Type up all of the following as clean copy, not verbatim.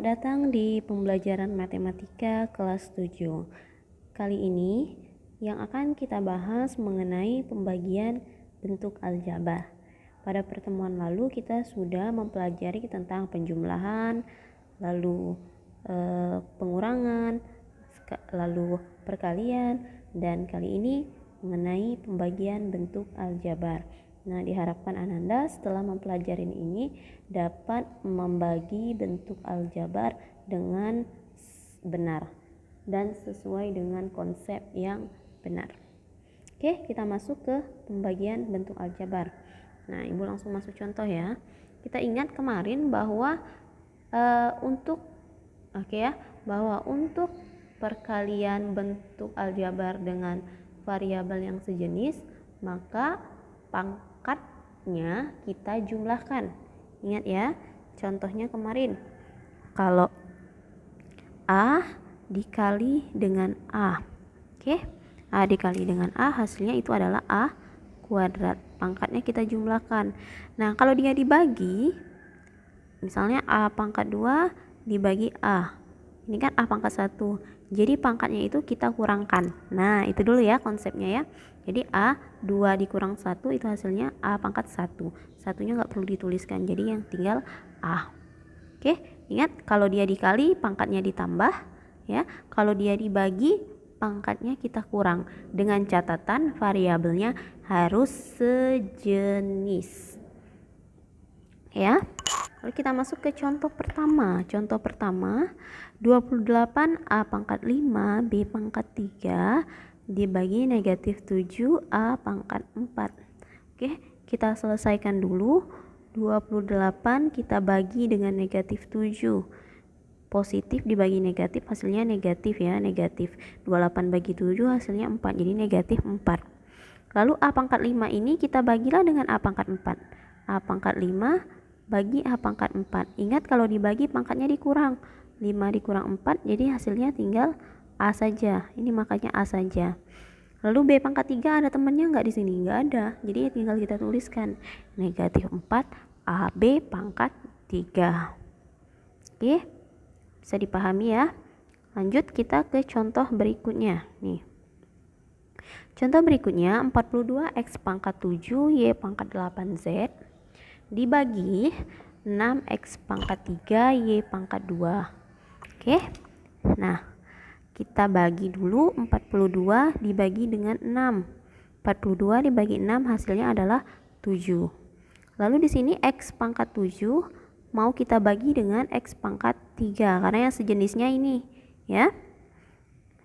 Selamat datang di pembelajaran matematika kelas 7. Kali ini yang akan kita bahas mengenai pembagian bentuk aljabar. Pada pertemuan lalu kita sudah mempelajari tentang penjumlahan, lalu pengurangan, lalu perkalian, dan kali ini mengenai pembagian bentuk aljabar. Nah, diharapkan Ananda setelah mempelajari ini dapat membagi bentuk aljabar dengan benar dan sesuai dengan konsep yang benar. Oke, kita masuk ke pembagian bentuk aljabar. Nah, Ibu langsung masuk contoh ya. Kita ingat kemarin bahwa untuk perkalian bentuk aljabar dengan variabel yang sejenis, maka pangkatnya kita jumlahkan. Ingat ya, contohnya kemarin. Kalau A dikali dengan A. Oke. A dikali dengan A hasilnya itu adalah A kuadrat. Pangkatnya kita jumlahkan. Nah, kalau dia dibagi, misalnya A pangkat 2 dibagi A. Ini kan A pangkat 1. Jadi pangkatnya itu kita kurangkan. Nah, itu dulu ya konsepnya ya. Jadi A 2 dikurang 1 itu hasilnya A pangkat 1. Satunya nggak perlu dituliskan. Jadi yang tinggal A. Oke, ingat kalau dia dikali pangkatnya ditambah ya. Kalau dia dibagi pangkatnya kita kurang. Dengan catatan variabelnya harus sejenis. Ya. Lalu kita masuk ke contoh pertama. Contoh pertama 28 A pangkat 5 B pangkat 3 dibagi negatif 7 A pangkat 4. Oke, kita selesaikan dulu. 28 kita bagi dengan negatif 7. Positif dibagi negatif hasilnya negatif ya, negatif. 28 bagi 7 hasilnya 4, jadi negatif 4. Lalu A pangkat 5 ini kita bagilah dengan A pangkat 4. A pangkat 5 bagi A pangkat 4. Ingat kalau dibagi pangkatnya dikurang. 5 dikurang 4 jadi hasilnya tinggal A saja. Ini makanya A saja. Lalu B pangkat 3 ada temannya nggak di sini? Nggak ada. Jadi tinggal kita tuliskan negatif 4 AB pangkat 3. Oke, bisa dipahami ya. Lanjut kita ke contoh berikutnya. Nih. Contoh berikutnya 42X pangkat 7 Y pangkat 8Z dibagi 6X pangkat 3 Y pangkat 2. Oke. Nah, kita bagi dulu 42 dibagi dengan 6. 42 dibagi 6 hasilnya adalah 7. Lalu di sini X pangkat 7 mau kita bagi dengan X pangkat 3 karena yang sejenisnya ini ya.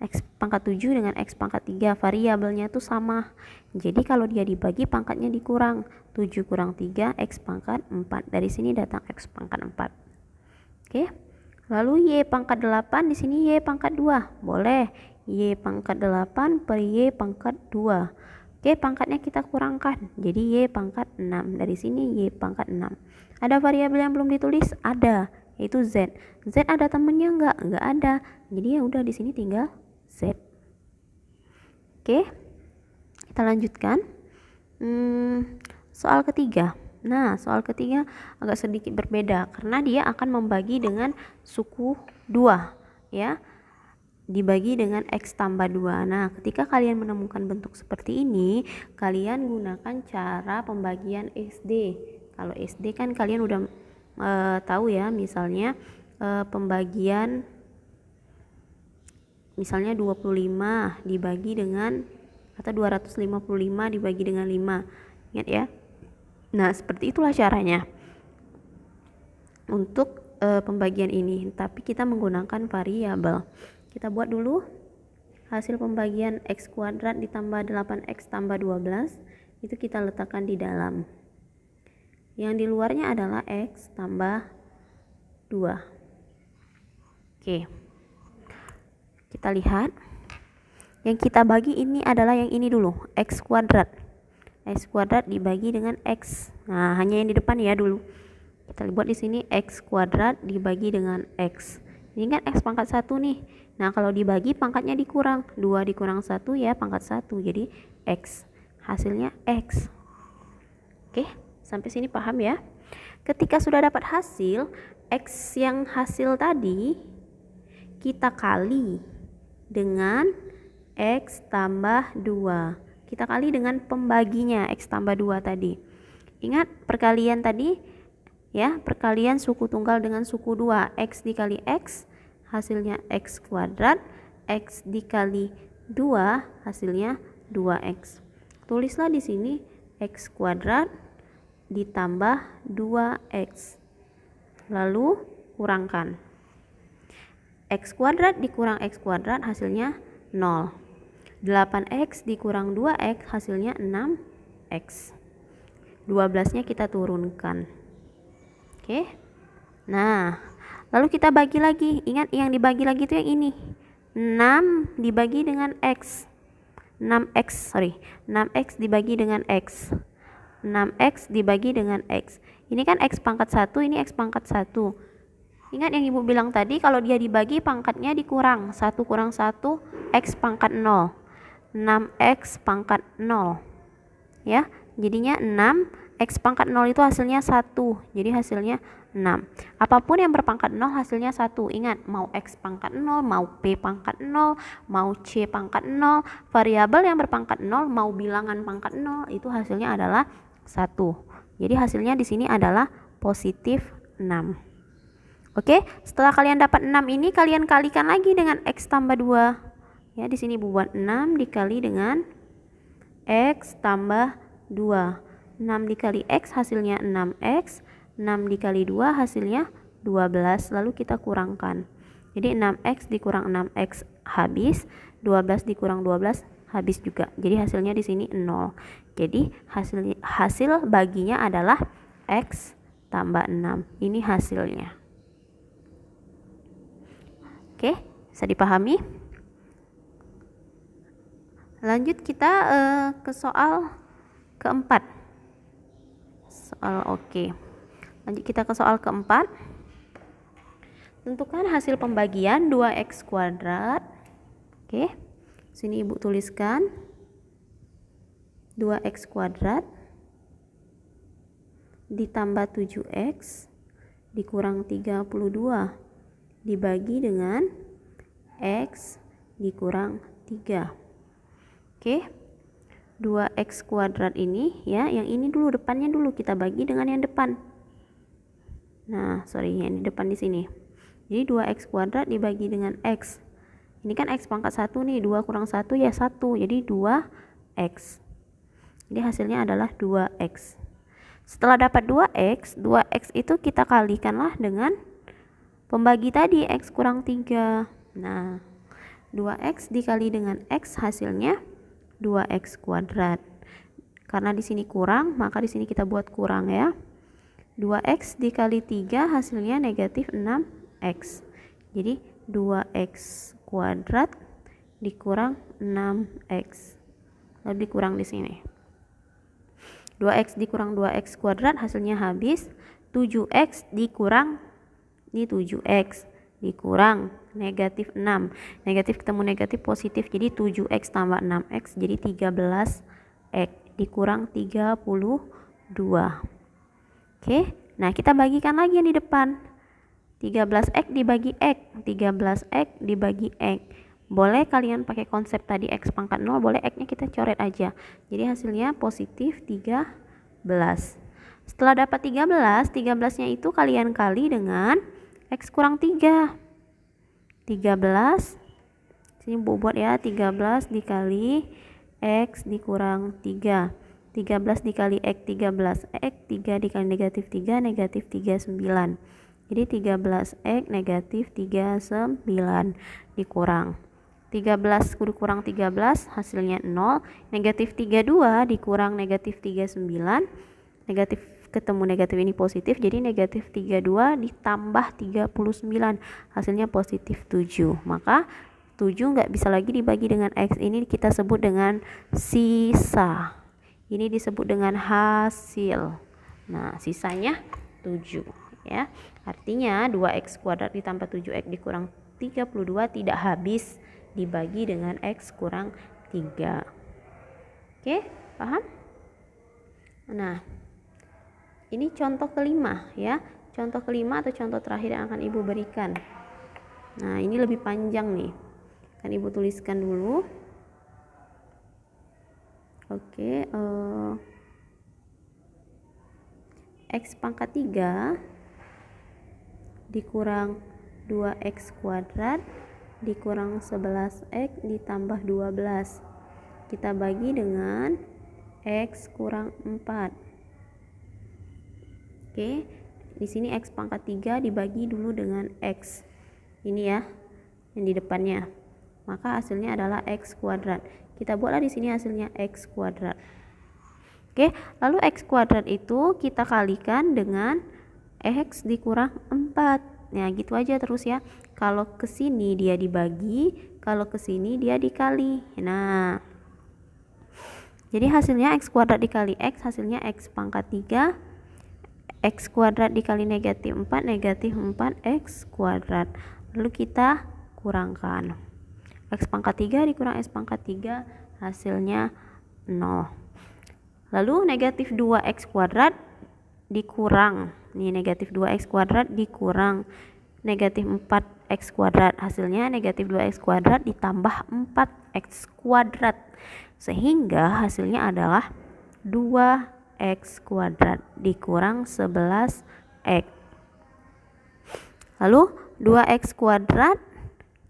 X pangkat 7 dengan X pangkat 3 variabelnya itu sama. Jadi kalau dia dibagi pangkatnya dikurang. 7 kurang 3 X pangkat 4. Dari sini datang X pangkat 4. Oke. Lalu Y pangkat 8 di sini Y pangkat 2. Boleh. Y pangkat 8 per Y pangkat 2. Oke, pangkatnya kita kurangkan. Jadi Y pangkat 6. Dari sini Y pangkat 6. Ada variabel yang belum ditulis? Ada, yaitu Z. Z ada temennya enggak? Enggak ada. Jadi ya udah di sini tinggal Z. Oke. Kita lanjutkan. Soal ketiga. Nah, soal ketiga agak sedikit berbeda karena dia akan membagi dengan suku 2 ya. Dibagi dengan X tambah 2. Nah, ketika kalian menemukan bentuk seperti ini, kalian gunakan cara pembagian SD. Kalau SD kan kalian udah tahu ya, misalnya pembagian misalnya 25 dibagi dengan atau 255 dibagi dengan 5. Ingat ya. Nah, seperti itulah caranya untuk pembagian ini, tapi kita menggunakan variabel. Kita buat dulu hasil pembagian X kuadrat ditambah 8X tambah 12 itu kita letakkan di dalam. Yang di luarnya adalah X tambah 2. Oke. Kita lihat. Yang kita bagi ini adalah yang ini dulu, X kuadrat. X kuadrat dibagi dengan X. Nah, hanya yang di depan ya dulu. Kita buat di sini X kuadrat dibagi dengan X. Ini kan X pangkat 1 nih. Nah, kalau dibagi pangkatnya dikurang. 2 dikurang 1 ya pangkat 1. Jadi X. Hasilnya X. Oke, sampai sini paham ya? Ketika sudah dapat hasil, X yang hasil tadi kita kali dengan X tambah 2. Kita kali dengan pembaginya X tambah 2 tadi. Ingat perkalian tadi ya, perkalian suku tunggal dengan suku 2. X dikali X hasilnya X kuadrat, X dikali 2 hasilnya 2X. Tulislah di sini X kuadrat ditambah 2X. Lalu kurangkan. X kuadrat dikurang X kuadrat hasilnya 0. 8X dikurang 2X hasilnya 6X. 12-nya kita turunkan. Oke. Nah, lalu kita bagi lagi. Ingat yang dibagi lagi itu yang ini. 6 dibagi dengan X. 6X dibagi dengan X. 6X dibagi dengan X. Ini kan X pangkat 1, ini X pangkat 1. Ingat yang ibu bilang tadi, kalau dia dibagi pangkatnya dikurang. 1 kurang 1, X pangkat 0. 6X pangkat 0. Ya, jadinya 6. X pangkat 0 itu hasilnya 1. Jadi hasilnya 6. Apapun yang berpangkat 0 hasilnya 1. Ingat, mau X pangkat 0, mau P pangkat 0, mau C pangkat 0. Variabel yang berpangkat 0, mau bilangan pangkat 0, itu hasilnya adalah 1. Jadi hasilnya di sini adalah positif 6. Oke, setelah kalian dapat 6 ini, kalian kalikan lagi dengan X tambah 2. Ya, di sini buat 6 dikali dengan X tambah 2. 6 dikali X hasilnya 6X. 6 dikali 2 hasilnya 12. Lalu kita kurangkan. Jadi 6X dikurang 6X habis. 12 dikurang 12 habis juga. Jadi hasilnya di sini 0. Jadi hasil baginya adalah X tambah 6. Ini hasilnya. Oke, bisa dipahami? Lanjut kita ke soal keempat. Oke. Lanjut kita ke soal keempat. Tentukan hasil pembagian 2X kuadrat. Oke. Sini ibu tuliskan 2X kuadrat ditambah 7X dikurang 32 dibagi dengan X dikurang 3. Oke. 2X kuadrat ini ya, yang ini dulu depannya dulu kita bagi dengan yang depan. Nah, yang di depan di sini. Jadi 2X kuadrat dibagi dengan X. Ini kan X pangkat 1 nih, 2 kurang 1 ya 1. Jadi 2X. Jadi hasilnya adalah 2X. Setelah dapat 2X, 2X itu kita kalikanlah dengan pembagi tadi X kurang 3. Nah, 2X dikali dengan X hasilnya 2X kuadrat. Karena di sini kurang, maka di sini kita buat kurang ya. 2X dikali 3 hasilnya negatif 6X. Jadi 2X kuadrat dikurang 6X. Lalu dikurang di sini. 2X dikurang 2X kuadrat hasilnya habis. 7X dikurang ini 7X dikurang negatif 6. Negatif ketemu negatif positif, jadi 7X tambah 6X jadi 13X dikurang 32. Oke, nah kita bagikan lagi yang di depan. 13X dibagi X, 13X dibagi X. Boleh kalian pakai konsep tadi X pangkat 0, boleh X nya kita coret aja. Jadi hasilnya positif 13. Setelah dapat 13, 13 nya itu kalian kali dengan X kurang 3. 13 sini buat ya, 13 dikali X dikurang 3. 13 dikali X 13X, 3 dikali negatif 3 negatif 39. Jadi 13X negatif 39 dikurang 13 kurang 13 hasilnya 0. Negatif 32 dikurang negatif 39. Negatif ketemu negatif ini positif, jadi negatif 32 ditambah 39 hasilnya positif 7. Maka 7 nggak bisa lagi dibagi dengan X, ini kita sebut dengan sisa. Ini disebut dengan hasil. Nah, sisanya 7 ya. Artinya 2X kuadrat ditambah 7X dikurang 32 tidak habis dibagi dengan X kurang 3. Oke, paham? Nah, ini contoh kelima ya. contoh kelima atau contoh terakhir yang akan Ibu berikan. Nah, ini lebih panjang nih. Kan Ibu tuliskan dulu. Oke, X pangkat 3 dikurang 2X kuadrat dikurang 11X ditambah 12. Kita bagi dengan X kurang 4. Oke, di sini X pangkat 3 dibagi dulu dengan X. Ini ya, yang di depannya. Maka hasilnya adalah X kuadrat. Kita buatlah di sini hasilnya X kuadrat. Oke, lalu X kuadrat itu kita kalikan dengan X dikurang 4. Nah, gitu aja terus ya. Kalau ke sini dia dibagi, kalau ke sini dia dikali. Nah, jadi hasilnya X kuadrat dikali X, hasilnya X pangkat 3. X kuadrat dikali negatif 4, negatif 4X kuadrat. Lalu kita kurangkan. X pangkat 3 dikurang X pangkat 3, hasilnya 0. Lalu negatif 2X kuadrat dikurang. Ini negatif 2X kuadrat dikurang negatif 4X kuadrat. Hasilnya negatif 2X kuadrat ditambah 4X kuadrat. Sehingga hasilnya adalah 2X kuadrat dikurang 11X. Lalu 2X kuadrat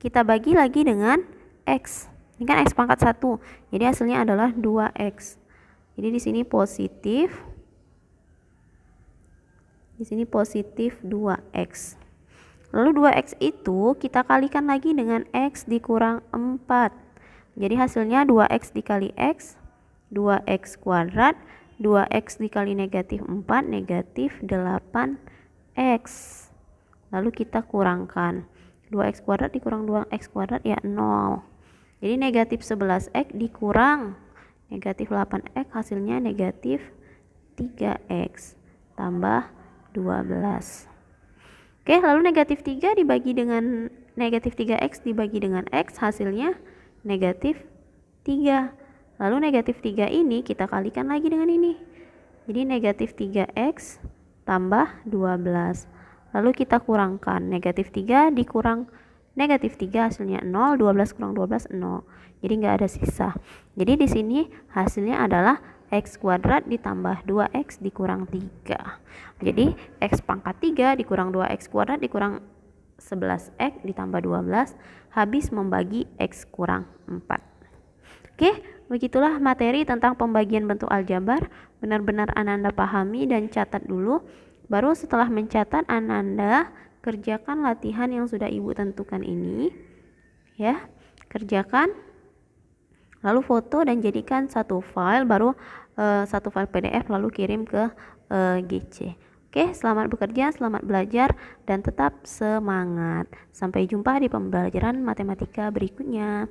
kita bagi lagi dengan X. Ini kan X pangkat 1. Jadi hasilnya adalah 2X. Jadi di sini positif. Di sini positif 2X. Lalu 2X itu kita kalikan lagi dengan X dikurang 4. Jadi hasilnya 2X dikali X, 2X kuadrat, 2X dikali negatif 4, negatif 8X. Lalu kita kurangkan. 2X kuadrat dikurang 2X kuadrat ya 0. Jadi negatif 11X dikurang negatif 8X, hasilnya negatif 3X tambah 12. Oke, lalu negatif 3 dibagi dengan negatif 3X dibagi dengan X, hasilnya negatif 3. Lalu negatif 3 ini kita kalikan lagi dengan ini. Jadi negatif 3X tambah 12. Lalu kita kurangkan. Negatif 3 dikurang negatif 3 hasilnya 0, 12 kurang 12 0. Jadi nggak ada sisa. Jadi di sini hasilnya adalah X kuadrat ditambah 2X dikurang 3. Jadi X pangkat 3 dikurang 2X kuadrat dikurang 11X ditambah 12 habis membagi X kurang 4. Oke, begitulah materi tentang pembagian bentuk aljabar. Benar-benar Ananda pahami dan catat dulu. Baru setelah mencatat, Ananda kerjakan latihan yang sudah Ibu tentukan ini. Ya, kerjakan. Lalu foto dan jadikan satu file, baru satu file PDF lalu kirim ke GC. Oke, selamat bekerja, selamat belajar, dan tetap semangat. Sampai jumpa di pembelajaran matematika berikutnya.